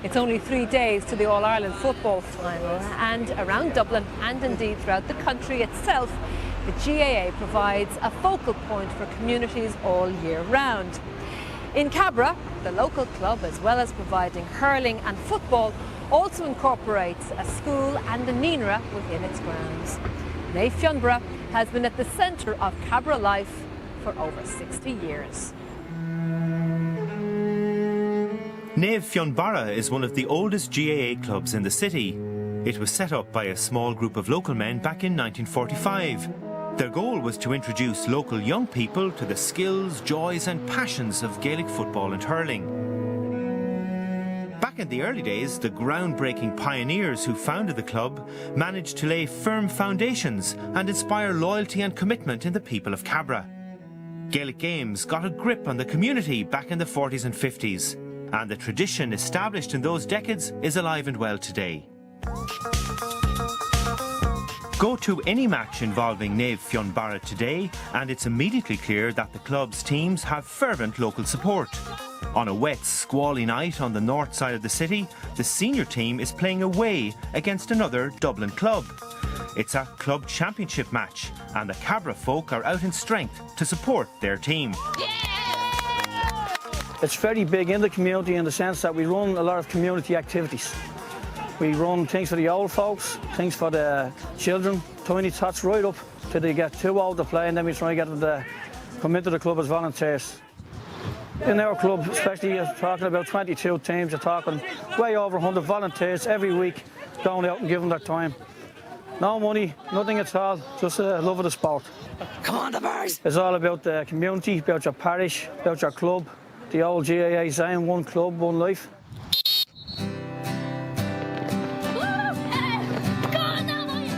It's only 3 days to the All-Ireland football final, and around Dublin and indeed throughout the country itself, the GAA provides a focal point for communities all year round. In Cabra, the local club, as well as providing hurling and football, also incorporates a school and a Nínra within its grounds. Naomh Fionnbarra has been at the centre of Cabra life for over 60 years. Naomh Fionnbarra is one of the oldest GAA clubs in the city. It was set up by a small group of local men back in 1945. Their goal was to introduce local young people to the skills, joys and passions of Gaelic football and hurling. Back in the early days, the groundbreaking pioneers who founded the club managed to lay firm foundations and inspire loyalty and commitment in the people of Cabra. Gaelic games got a grip on the community back in the 40s and 50s, and the tradition established in those decades is alive and well today. Go to any match involving Naomh Fionnbarra today and it's immediately clear that the club's teams have fervent local support. On a wet, squally night on the north side of the city, the senior team is playing away against another Dublin club. It's a club championship match and the Cabra folk are out in strength to support their team. It's very big in the community in the sense that we run a lot of community activities. We run things for the old folks, things for the children, tiny tots right up till they get too old to play, and then we try and get them to come into the club as volunteers. In our club, especially, you're talking about 22 teams, you're talking way over 100 volunteers every week going out and giving their time. No money, nothing at all, just a love of the sport. Come on, the Bears! It's all about the community, about your parish, about your club. The old GAA saying, one club, one life.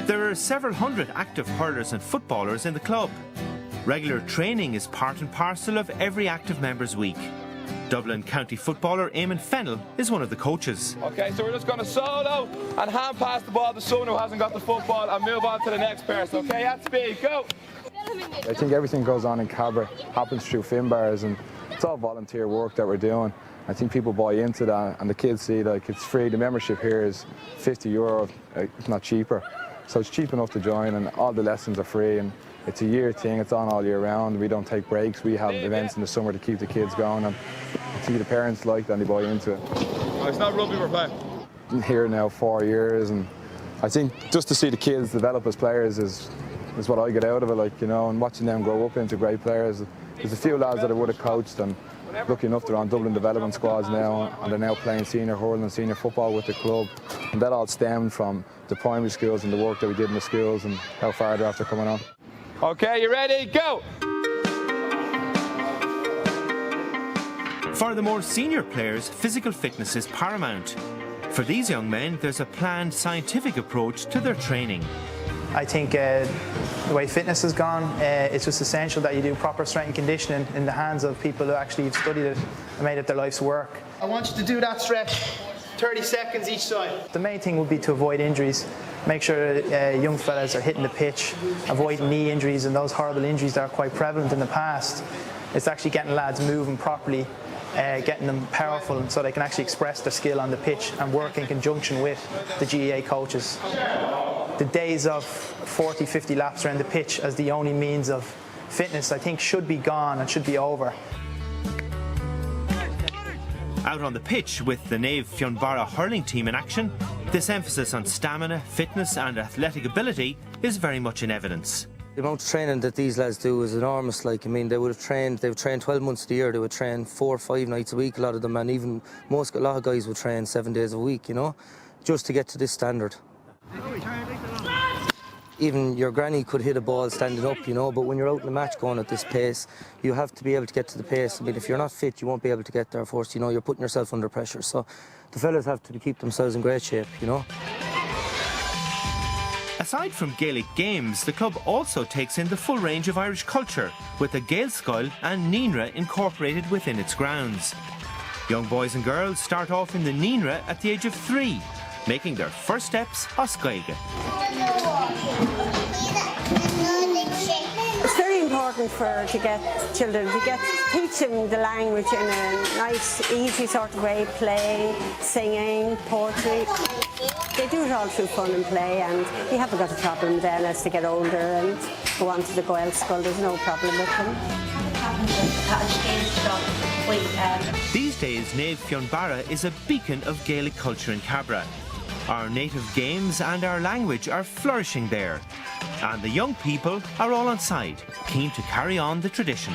There are several hundred active hurlers and footballers in the club. Regular training is part and parcel of every active member's week. Dublin county footballer Eamon Fennell is one of the coaches. Okay, so we're just going to solo and hand pass the ball to someone who hasn't got the football and move on to the next person. Okay, at speed, go! I think everything goes on in Cabra happens through Fionnbarras, and it's all volunteer work that we're doing. I think people buy into that and the kids see like it's free. The membership here is €50, if not cheaper. So it's cheap enough to join and all the lessons are free, and it's a year thing, it's on all year round. We don't take breaks, we have events in the summer to keep the kids going, and I think the parents like that and they buy into it. Oh, it's not rugby we're playing. Been here now 4 years, and I think just to see the kids develop as players is what I get out of it, like, you know, and watching them grow up into great players. There's a few lads that I would have coached, and lucky enough they're on Dublin development squads now, and they're now playing senior hurling and senior football with the club. And that all stemmed from the primary schools and the work that we did in the schools and how far they're after coming on. Okay, you ready? Go! For the more senior players, physical fitness is paramount. For these young men, there's a planned scientific approach to their training. I think the way fitness has gone, it's just essential that you do proper strength and conditioning in the hands of people who actually have studied it and made it their life's work. I want you to do that stretch, 30 seconds each side. The main thing would be to avoid injuries, make sure young fellas are hitting the pitch, avoid knee injuries and those horrible injuries that are quite prevalent in the past. It's actually getting lads moving properly, getting them powerful so they can actually express their skill on the pitch and work in conjunction with the GAA coaches. The days of 40, 50 laps around the pitch as the only means of fitness, I think, should be gone and should be over. Out on the pitch with the Naomh Fionnbarra hurling team in action, this emphasis on stamina, fitness and athletic ability is very much in evidence. The amount of training that these lads do is enormous. Like, I mean, they would train 12 months of the year, they would train 4 or 5 nights a week, a lot of them, and even a lot of guys would train 7 days a week, you know, just to get to this standard. Even your granny could hit a ball standing up, you know, but when you're out in the match going at this pace, you have to be able to get to the pace. I mean, if you're not fit, you won't be able to get there first, you know, you're putting yourself under pressure. So the fellas have to keep themselves in great shape, you know. Aside from Gaelic games, the club also takes in the full range of Irish culture, with the Gaelscoil and Nínra incorporated within its grounds. Young boys and girls start off in the Nínra at the age of 3, making their first steps as Gaeilge. It's very important point to get children, teach them the language in a nice, easy sort of way, play, singing, poetry. They do it all through fun and play, and you haven't got a problem then as they get older and go on to the Gaelic school. There's no problem with them. These days, Naomh Fionnbarra is a beacon of Gaelic culture in Cabra. Our native games and our language are flourishing there. And the young people are all on side, keen to carry on the tradition.